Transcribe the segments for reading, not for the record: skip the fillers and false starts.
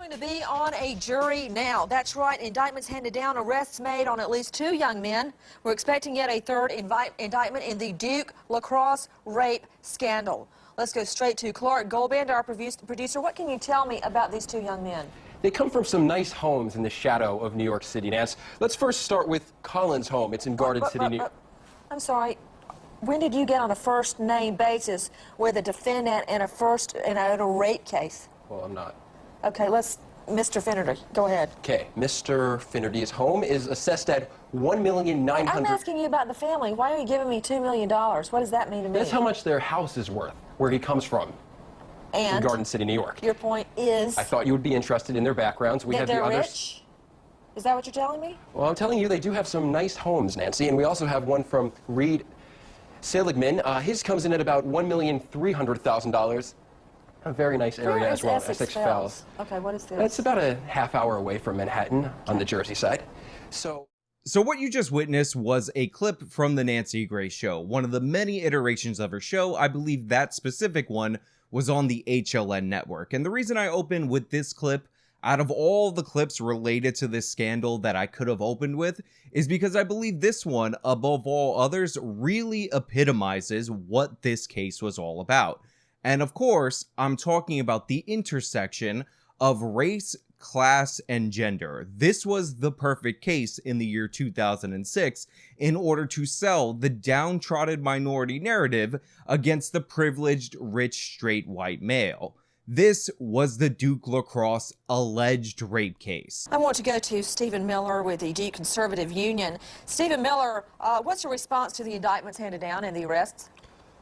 going to be on a jury now. That's right, indictments handed down, arrests made on at least 2 young men. We're expecting yet a third indictment in the Duke Lacrosse rape scandal. Let's go straight to Clark Goldband, our producer. What can you tell me about these 2 young men? They come from some nice homes in the shadow of New York City, Nance. Let's first start with Colin's home. It's in Garden City, New York. I'm sorry. When did you get on a first-name basis with a defendant in a rape case? Well, I'm not. Okay, Mr. Finnerty, go ahead. Okay, Mr. Finnerty's home is assessed at $1,900,000. I'm asking you about the family. Why are you giving me $2 million? What does that mean to me? That's how much their house is worth, where he comes from. And in Garden City, New York. Your point is? I thought you would be interested in their backgrounds. We have the others. Rich? Is that what you're telling me? Well, I'm telling you they do have some nice homes, Nancy, and we also have one from Reed Seligman. His comes in at about $1,300,000. A very nice area as well. Essex Fells. Okay, what is this? It's about a half-hour away from Manhattan on the Jersey side. So what you just witnessed was a clip from the Nancy Grace Show, one of the many iterations of her show. I believe that specific one was on the HLN network. And the reason I opened with this clip, out of all the clips related to this scandal that I could have opened with, is because I believe this one, above all others, really epitomizes what this case was all about. And of course, I'm talking about the intersection of race, class, and gender. This was the perfect case in the year 2006 in order to sell the downtrodden minority narrative against the privileged, rich, straight white male. This was the Duke Lacrosse alleged rape case. I want to go to Stephen Miller with the Duke Conservative Union. Stephen Miller, what's your response to the indictments handed down and the arrests?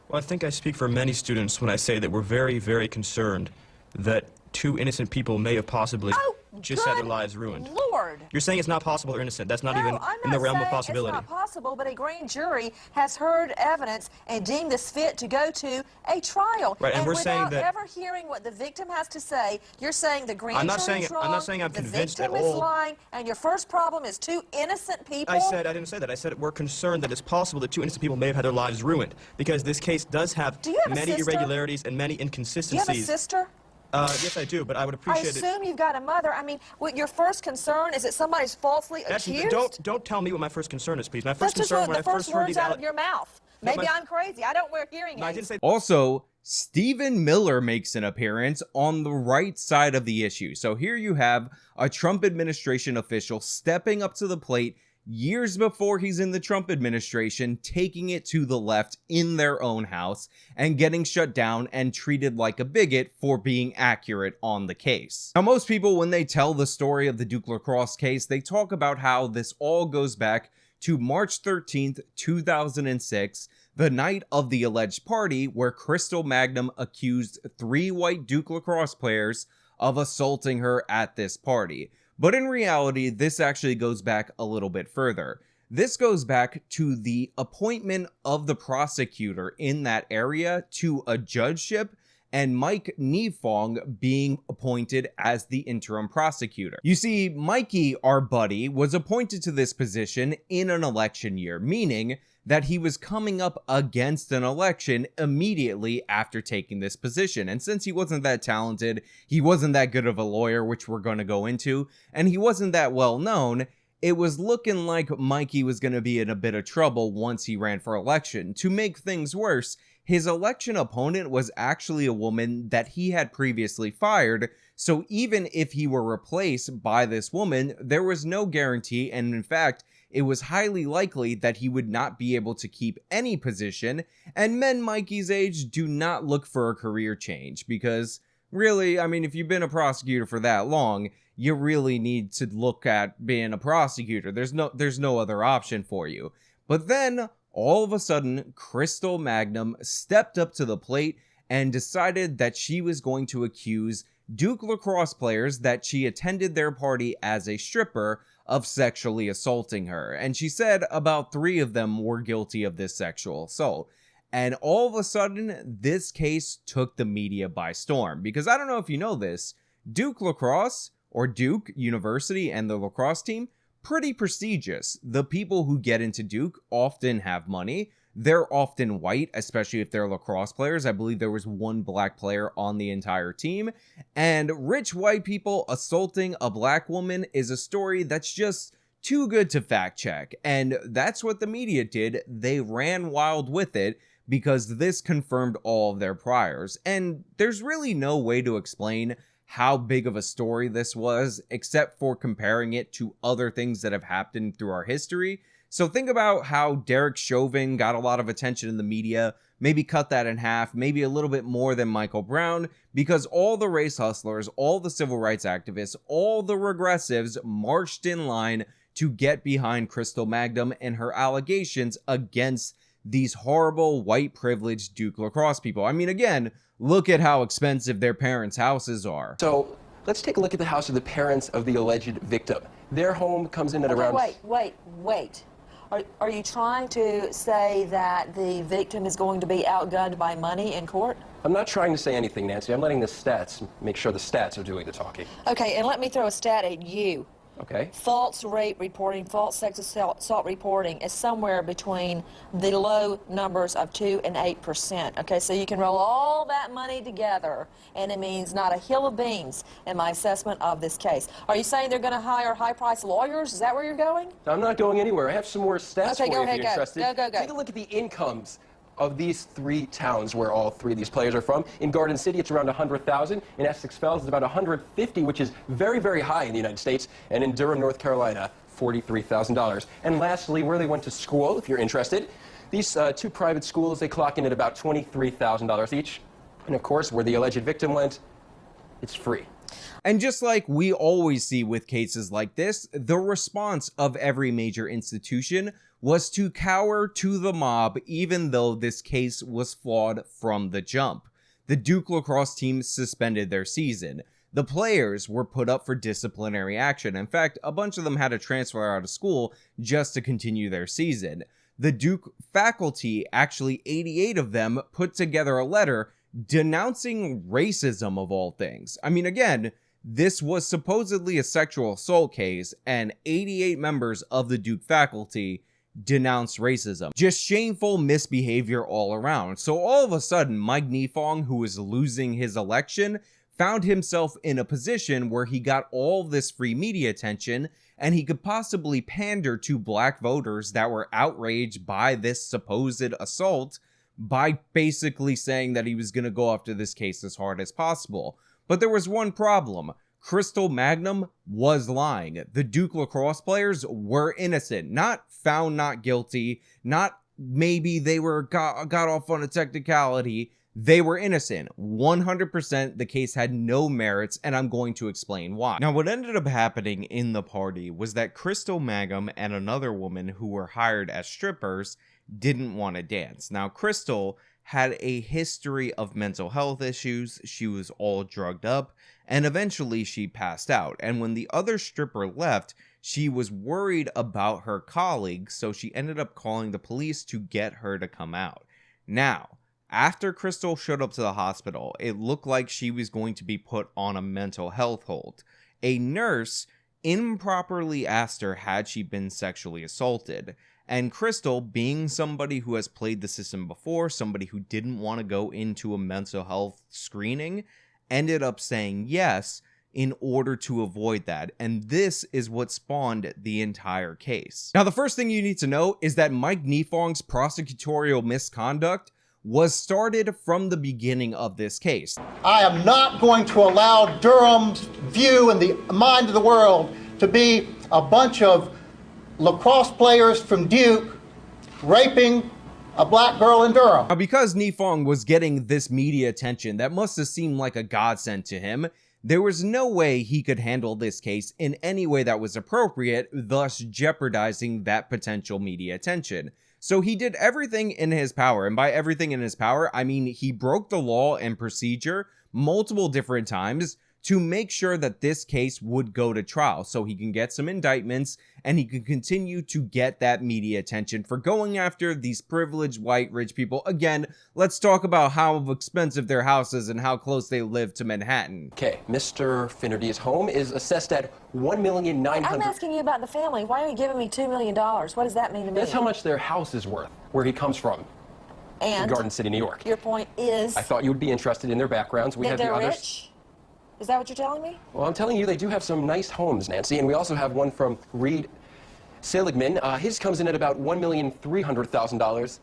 Well, I think I speak for many students when I say that we're very, very concerned that 2 innocent people may have possibly just had their lives ruined. Lord. You're saying it's not possible or innocent. That's not even in the realm of possibility. It's not possible, but a grand jury has heard evidence and deemed this fit to go to a trial. Right, and we're saying that without ever hearing what the victim has to say, you're saying the grand jury is wrong. I'm not saying I'm convinced at all. The victim is lying, and your first problem is 2 innocent people. I didn't say that. I said we're concerned that it's possible that 2 innocent people may have had their lives ruined because this case does have many irregularities and many inconsistencies. Do you have a sister? Yes, I do, but I would appreciate it. I assume you've got a mother. I mean, your first concern is that somebody's falsely accused? Don't tell me what my first concern is, please. My first concern when I first heard these out of your mouth. Maybe I'm crazy. I don't wear hearing aids. Also, Stephen Miller makes an appearance on the right side of the issue. So here you have a Trump administration official stepping up to the plate years before he's in the Trump administration, taking it to the left in their own house and getting shut down and treated like a bigot for being accurate on the case. Now, most people, when they tell the story of the Duke Lacrosse case, they talk about how this all goes back to March 13th, 2006, the night of the alleged party where Crystal Magnum accused 3 white Duke Lacrosse players of assaulting her at this party. But in reality, this actually goes back a little bit further. This goes back to the appointment of the prosecutor in that area to a judgeship and Mike Nifong being appointed as the interim prosecutor. You see, Mikey, our buddy, was appointed to this position in an election year, meaning that he was coming up against an election immediately after taking this position. And since he wasn't that talented, he wasn't that good of a lawyer, which we're going to go into, and he wasn't that well known, it was looking like Mikey was going to be in a bit of trouble once he ran for election. To make things worse, his election opponent was actually a woman that he had previously fired, so even if he were replaced by this woman, there was no guarantee, and in fact, it was highly likely that he would not be able to keep any position, and men Mikey's age do not look for a career change, because really, I mean, if you've been a prosecutor for that long, you really need to look at being a prosecutor. There's no other option for you. But then, all of a sudden, Crystal Magnum stepped up to the plate and decided that she was going to accuse Duke Lacrosse players that she attended their party as a stripper of sexually assaulting her. And she said about 3 of them were guilty of this sexual assault. And all of a sudden, this case took the media by storm. Because I don't know if you know this, Duke Lacrosse, or Duke University and the lacrosse team, pretty prestigious. The people who get into Duke often have money. they're often white, especially if they're lacrosse players. I believe there was one black player on the entire team. And rich white people assaulting a black woman is a story that's just too good to fact check. And that's what the media did. They ran wild with it because this confirmed all of their priors. And there's really no way to explain how big of a story this was, except for comparing it to other things that have happened through our history. So think about how Derek Chauvin got a lot of attention in the media, maybe cut that in half, maybe a little bit more than Michael Brown, because all the race hustlers, all the civil rights activists, all the regressives marched in line to get behind Crystal Magnum and her allegations against these horrible white privileged Duke Lacrosse people. I mean, again, look at how expensive their parents' houses are. So let's take a look at the house of the parents of the alleged victim. Their home comes in at around... Wait. Are you trying to say that the victim is going to be outgunned by money in court? I'm not trying to say anything, Nancy. I'm letting the stats make sure the stats are doing the talking. Okay, and let me throw a stat at you. Okay. False rape reporting, false sex assault reporting is somewhere between the low numbers of 2 and 8%. Okay, so you can roll all that money together, and it means not a hill of beans in my assessment of this case. Are you saying they're going to hire high-priced lawyers? Is that where you're going? I'm not going anywhere. I have some more stats Okay, for go you ahead, if you're interested. go. Take a look at the incomes of these 3 towns where all 3 of these players are from. In Garden City, it's around 100,000. In Essex Fells, it's about 150, which is very, very high in the United States. And in Durham, North Carolina, $43,000. And lastly, where they went to school, if you're interested, these 2 private schools, they clock in at about $23,000 each. And of course, where the alleged victim went, it's free. And just like we always see with cases like this, the response of every major institution was to cower to the mob, even though this case was flawed from the jump. The Duke Lacrosse team suspended their season. The players were put up for disciplinary action. In fact, a bunch of them had to transfer out of school just to continue their season. The Duke faculty, actually 88 of them, put together a letter denouncing racism of all things. I mean, again, this was supposedly a sexual assault case, and 88 members of the Duke faculty denounced racism. Just shameful misbehavior all around. So all of a sudden, Mike Nifong, who was losing his election, found himself in a position where he got all this free media attention, and he could possibly pander to black voters that were outraged by this supposed assault by basically saying that he was going to go after this case as hard as possible. But there was one problem. Crystal Magnum was lying. The Duke Lacrosse players were innocent, not found not guilty, not maybe they were got off on a technicality. They were innocent. 100% the case had no merits, and I'm going to explain why. Now, what ended up happening in the party was that Crystal Magnum and another woman who were hired as strippers didn't want to dance. Now, Crystal had a history of mental health issues. She was all drugged up, and eventually she passed out. And when the other stripper left, she was worried about her colleagues, so she ended up calling the police to get her to come out. Now, after Crystal showed up to the hospital, it looked like she was going to be put on a mental health hold. A nurse improperly asked her had she been sexually assaulted. And Crystal, being somebody who has played the system before, somebody who didn't want to go into a mental health screening, ended up saying yes in order to avoid that. And this is what spawned the entire case. Now, the first thing you need to know is that Mike Nifong's prosecutorial misconduct was started from the beginning of this case. I am not going to allow Durham's view in the mind of the world to be a bunch of lacrosse players from Duke raping a black girl in Durham. Now, because Nifong was getting this media attention that must have seemed like a godsend to him, there was no way he could handle this case in any way that was appropriate, thus jeopardizing that potential media attention. So he did everything in his power, and by everything in his power, I mean he broke the law and procedure multiple different times to make sure that this case would go to trial so he can get some indictments and he can continue to get that media attention for going after these privileged white rich people. Again, let's talk about how expensive their house is and how close they live to Manhattan. Okay, Mr. Finnerty's home is assessed at $1,900,000. I'm asking you about the family. Why are you giving me $2 million? What does that mean to me? That's how much their house is worth, where he comes from. And in Garden City, New York. Your point is? I thought you would be interested in their backgrounds. We have the they're others. rich? Is that what you're telling me? Well, I'm telling you, they do have some nice homes, Nancy, and we also have one from Reed Seligman. His comes in at about $1,300,000.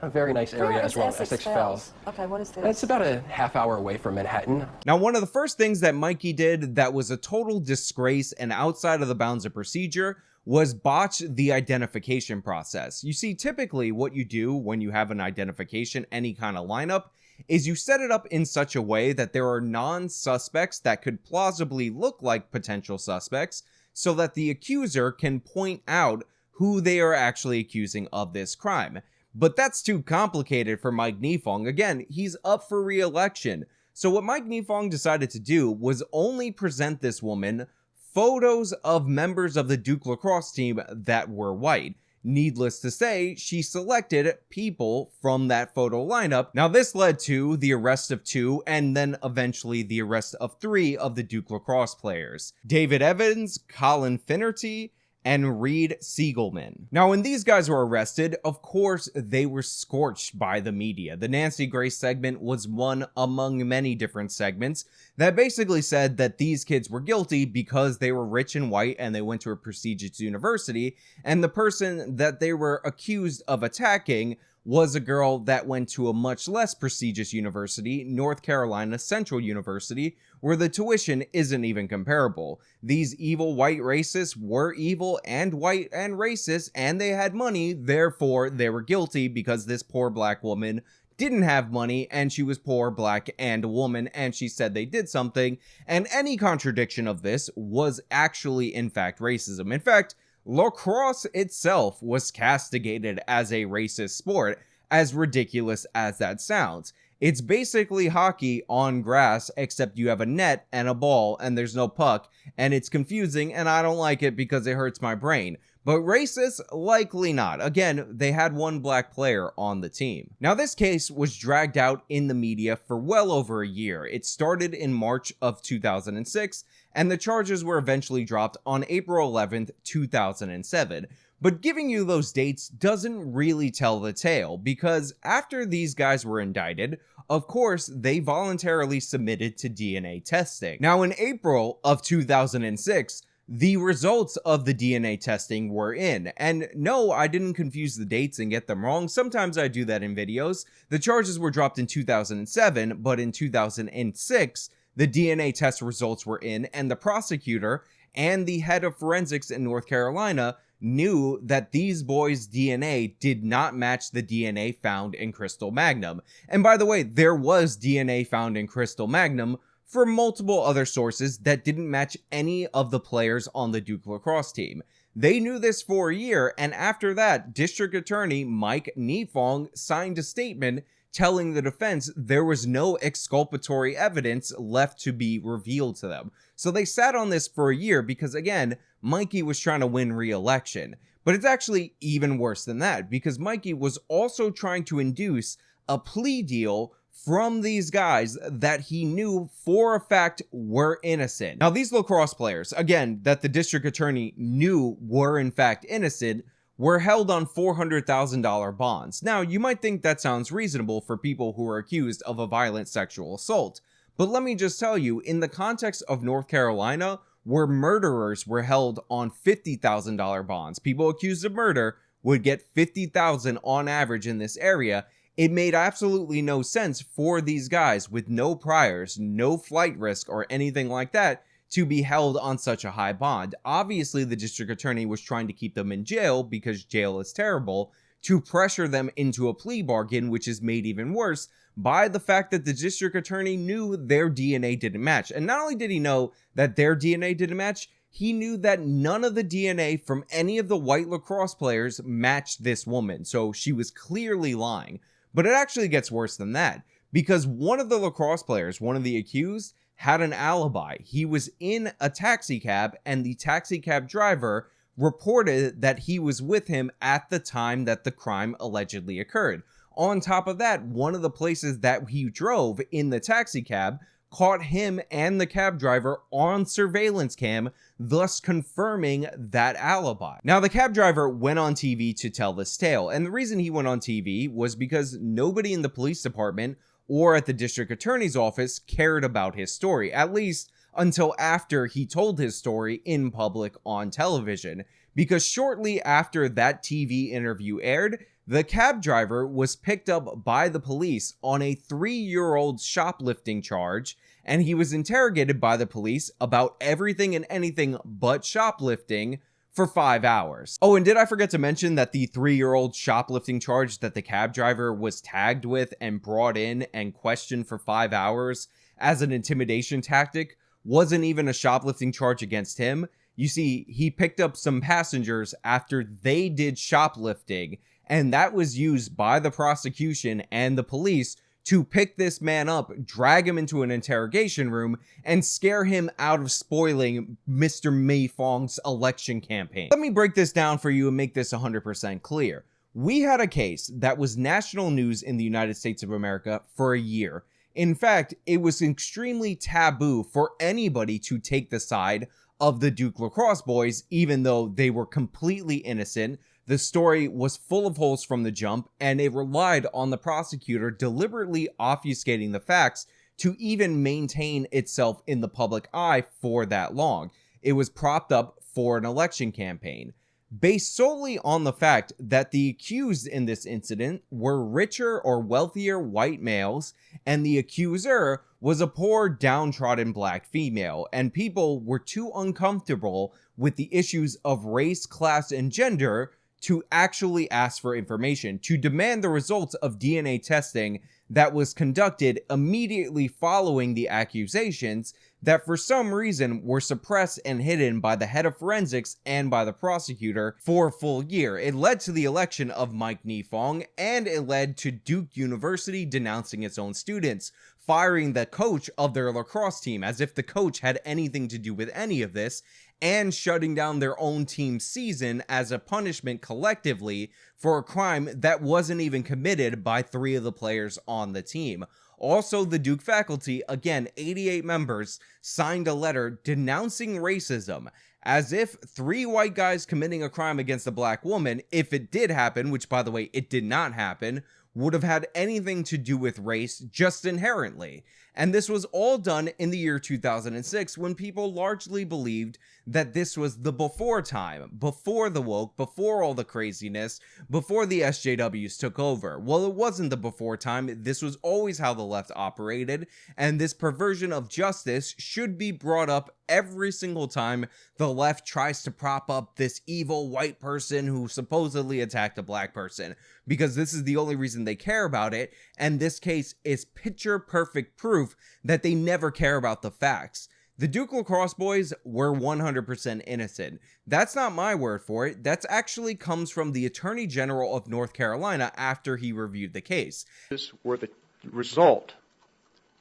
A very nice area as well, Essex Fells. Okay, what is this? It's about a half hour away from Manhattan. Now, one of the first things that Mikey did that was a total disgrace and outside of the bounds of procedure was botch the identification process. You see, typically what you do when you have an identification, any kind of lineup, is you set it up in such a way that there are non-suspects that could plausibly look like potential suspects so that the accuser can point out who they are actually accusing of this crime. But that's too complicated for Mike Nifong. Again, he's up for re-election. So what Mike Nifong decided to do was only present this woman photos of members of the Duke Lacrosse team that were white. Needless to say, she selected people from that photo lineup. Now, this led to the arrest of 2 and then eventually the arrest of 3 of the Duke Lacrosse players: David Evans, Colin Finnerty, and Reed Siegelman. Now, when these guys were arrested, of course, they were scorched by the media. The Nancy Grace segment was one among many different segments that basically said that these kids were guilty because they were rich and white and they went to a prestigious university, and the person that they were accused of attacking was a girl that went to a much less prestigious university, North Carolina Central University, where the tuition isn't even comparable. These evil white racists were evil and white and racist, and they had money, therefore they were guilty because this poor black woman didn't have money, and she was poor, black, and a woman, and she said they did something, and any contradiction of this was actually, in fact, racism. In fact, lacrosse itself was castigated as a racist sport, as ridiculous as that sounds. It's basically hockey on grass, except you have a net and a ball, and there's no puck, and it's confusing, and I don't like it because it hurts my brain. But racist? Likely not. Again, they had one black player on the team. Now, this case was dragged out in the media for well over a year. It started in March of 2006, and the charges were eventually dropped on April 11th, 2007. But giving you those dates doesn't really tell the tale, because after these guys were indicted, of course, they voluntarily submitted to DNA testing. Now, in April of 2006, the results of the DNA testing were in. And no, I didn't confuse the dates and get them wrong. Sometimes I do that in videos. The charges were dropped in 2007, but in 2006, the DNA test results were in, and the prosecutor and the head of forensics in North Carolina knew that these boys' DNA did not match the DNA found in Crystal Magnum. And by the way, there was DNA found in Crystal Magnum for multiple other sources that didn't match any of the players on the Duke Lacrosse team. They knew this for a year, and after that, District Attorney Mike Nifong signed a statement telling the defense there was no exculpatory evidence left to be revealed to them. So they sat on this for a year because, again, Mikey was trying to win re-election. But it's actually even worse than that, because Mikey was also trying to induce a plea deal from these guys that he knew for a fact were innocent. Now, these lacrosse players, again, that the district attorney knew were in fact innocent, were held on $400,000 bonds. Now, you might think that sounds reasonable for people who are accused of a violent sexual assault, but let me just tell you, in the context of North Carolina, where murderers were held on $50,000 bonds, people accused of murder would get $50,000 on average in this area. It made absolutely no sense for these guys with no priors, no flight risk, or anything like that to be held on such a high bond. Obviously, the district attorney was trying to keep them in jail because jail is terrible, to pressure them into a plea bargain, which is made even worse by the fact that the district attorney knew their DNA didn't match. And not only did he know that their DNA didn't match, he knew that none of the DNA from any of the white lacrosse players matched this woman, so she was clearly lying. But it actually gets worse than that, because one of the lacrosse players, one of the accused, had an alibi. He was in a taxi cab, and the taxi cab driver reported that he was with him at the time that the crime allegedly occurred. On top of that, one of the places that he drove in the taxi cab caught him and the cab driver on surveillance cam, thus confirming that alibi. Now, the cab driver went on TV to tell this tale, and the reason he went on TV was because nobody in the police department or at the district attorney's office cared about his story, at least until after he told his story in public on television. Because shortly after that TV interview aired, the cab driver was picked up by the police on a 3-year-old shoplifting charge, and he was interrogated by the police about everything and anything but shoplifting for 5 hours. Oh, and did I forget to mention that the 3-year-old shoplifting charge that the cab driver was tagged with and brought in and questioned for 5 hours as an intimidation tactic wasn't even a shoplifting charge against him? You see, he picked up some passengers after they did shoplifting, and that was used by the prosecution and the police to pick this man up, drag him into an interrogation room, and scare him out of spoiling Mr. Mei Fong's election campaign. Let me break this down for you and make this 100% clear. We had a case that was national news in the United States of America for a year. In fact, it was extremely taboo for anybody to take the side of the Duke Lacrosse boys, even though they were completely innocent. The story was full of holes from the jump, and it relied on the prosecutor deliberately obfuscating the facts to even maintain itself in the public eye for that long. It was propped up for an election campaign, based solely on the fact that the accused in this incident were richer or wealthier white males, and the accuser was a poor, downtrodden black female, and people were too uncomfortable with the issues of race, class, and gender to actually ask for information, to demand the results of DNA testing that was conducted immediately following the accusations that for some reason were suppressed and hidden by the head of forensics and by the prosecutor for a full year. It led to the election of Mike Nifong, and it led to Duke University denouncing its own students, firing the coach of their lacrosse team as if the coach had anything to do with any of this, and shutting down their own team's season as a punishment collectively for a crime that wasn't even committed by 3 of the players on the team. Also, the Duke faculty, again 88 members, signed a letter denouncing racism, as if 3 white guys committing a crime against a black woman, if it did happen, which by the way it did not happen, would have had anything to do with race just inherently. And this was all done in the year 2006, when people largely believed that this was the before time, before the woke, before all the craziness, before the SJWs took over. Well, it wasn't the before time. This was always how the left operated, and this perversion of justice should be brought up every single time the left tries to prop up this evil white person who supposedly attacked a black person, because this is the only reason they care about it, and this case is picture perfect proof that they never care about the facts. The Duke Lacrosse boys were 100% innocent. That's not my word for it. That actually comes from the Attorney General of North Carolina after he reviewed the case. This were the result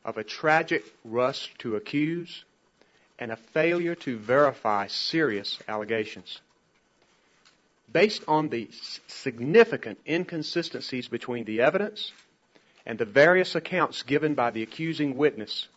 of a tragic rush to accuse and a failure to verify serious allegations. Based on the significant inconsistencies between the evidence and the various accounts given by the accusing witness,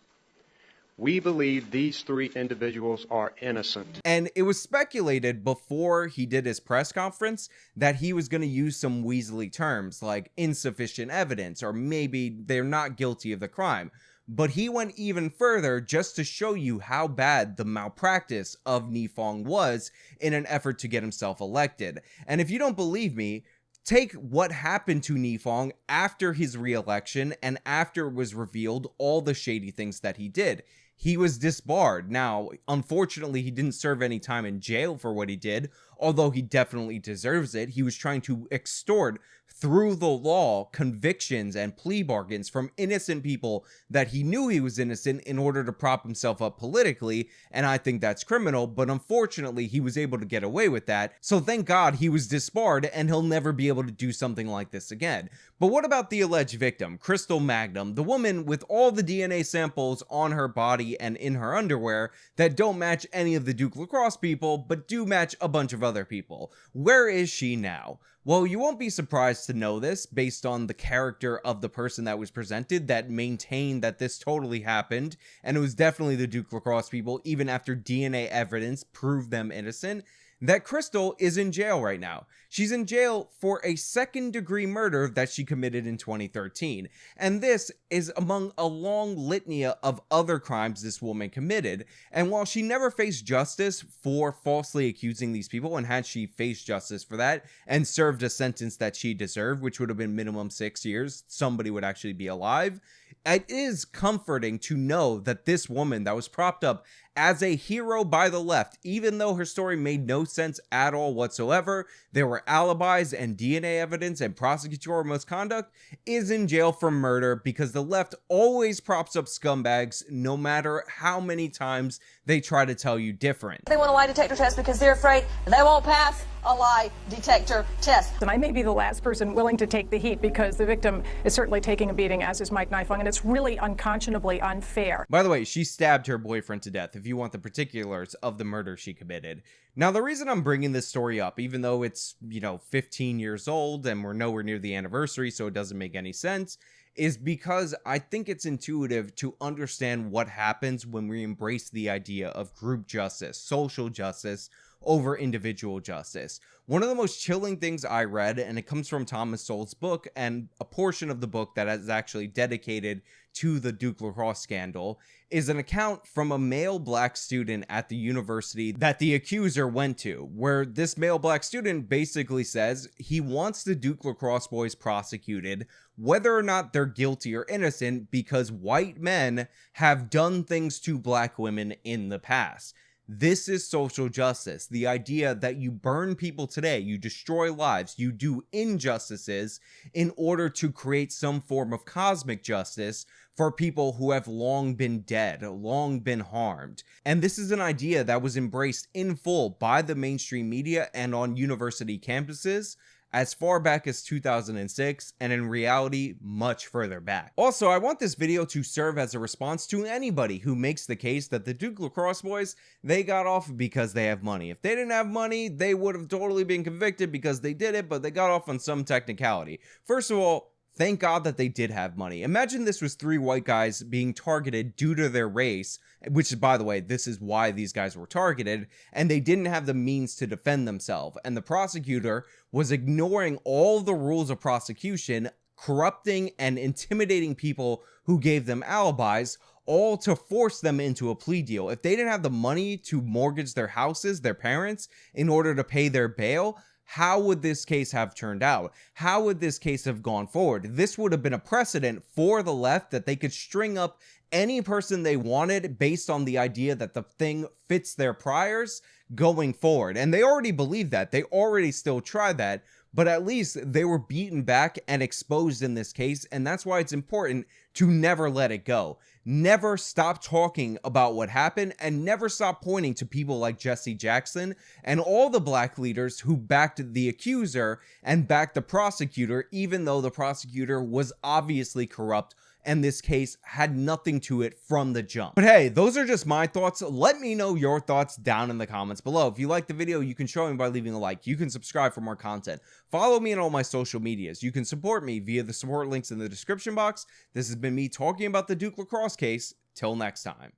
we believe these 3 individuals are innocent. And it was speculated before he did his press conference that he was going to use some weaselly terms like insufficient evidence or maybe they're not guilty of the crime. But he went even further just to show you how bad the malpractice of Nifong was in an effort to get himself elected. And if you don't believe me, take what happened to Nifong after his re-election and after it was revealed all the shady things that he did. He was disbarred. Now, unfortunately, he didn't serve any time in jail for what he did, although he definitely deserves it. He was trying to extort through the law convictions and plea bargains from innocent people that he knew he was innocent in order to prop himself up politically, and I think that's criminal, but unfortunately he was able to get away with that, so thank God he was disbarred and he'll never be able to do something like this again. But what about the alleged victim, Crystal Magnum, the woman with all the DNA samples on her body and in her underwear that don't match any of the Duke Lacrosse people, but do match a bunch of other people? Where is she now? Well, you won't be surprised to know this based on the character of the person that was presented that maintained that this totally happened, and it was definitely the Duke Lacrosse people, even after DNA evidence proved them innocent, that Crystal is in jail right now. She's in jail for a second-degree murder that she committed in 2013, and this is among a long litany of other crimes this woman committed. And while she never faced justice for falsely accusing these people, and had she faced justice for that and served a sentence that she deserved, which would have been minimum 6 years, somebody would actually be alive, it is comforting to know that this woman that was propped up as a hero by the left, even though her story made no sense at all whatsoever, there were alibis and DNA evidence and prosecutorial misconduct, is in jail for murder because the left always props up scumbags no matter how many times they try to tell you different. They want a lie detector test because they're afraid they won't pass a lie detector test. And I may be the last person willing to take the heat because the victim is certainly taking a beating, as is Mike Nifong, and it's really unconscionably unfair. By the way, she stabbed her boyfriend to death, if you want the particulars of the murder she committed. Now, the reason I'm bringing this story up, even though it's, 15 years old and we're nowhere near the anniversary, so it doesn't make any sense, is because I think it's intuitive to understand what happens when we embrace the idea of group justice, social justice, over individual justice. One of the most chilling things I read, and it comes from Thomas Sowell's book, and a portion of the book that is actually dedicated to the Duke Lacrosse scandal, is an account from a male black student at the university that the accuser went to, where this male black student basically says he wants the Duke Lacrosse boys prosecuted, whether or not they're guilty or innocent, because white men have done things to black women in the past. This is social justice, the idea that you burn people today, you destroy lives, you do injustices in order to create some form of cosmic justice for people who have long been dead, long been harmed. And this is an idea that was embraced in full by the mainstream media and on university campuses as far back as 2006, and in reality, much further back. Also, I want this video to serve as a response to anybody who makes the case that the Duke Lacrosse boys, they got off because they have money. If they didn't have money, they would have totally been convicted because they did it, but they got off on some technicality. First of all, thank God that they did have money. Imagine this was 3 white guys being targeted due to their race, which, by the way, this is why these guys were targeted, and they didn't have the means to defend themselves. And the prosecutor was ignoring all the rules of prosecution, corrupting and intimidating people who gave them alibis, all to force them into a plea deal. If they didn't have the money to mortgage their houses, their parents, in order to pay their bail, how would this case have turned out? How would this case have gone forward? This would have been a precedent for the left that they could string up any person they wanted based on the idea that the thing fits their priors going forward. And they already believe that. They already still try that, but at least they were beaten back and exposed in this case, and that's why it's important to never let it go. Never stop talking about what happened, and never stop pointing to people like Jesse Jackson and all the black leaders who backed the accuser and backed the prosecutor, even though the prosecutor was obviously corrupt and this case had nothing to it from the jump. But hey, those are just my thoughts. Let me know your thoughts down in the comments below. If you like the video, you can show me by leaving a like. You can subscribe for more content. Follow me on all my social medias. You can support me via the support links in the description box. This has been me talking about the Duke Lacrosse case. Till next time.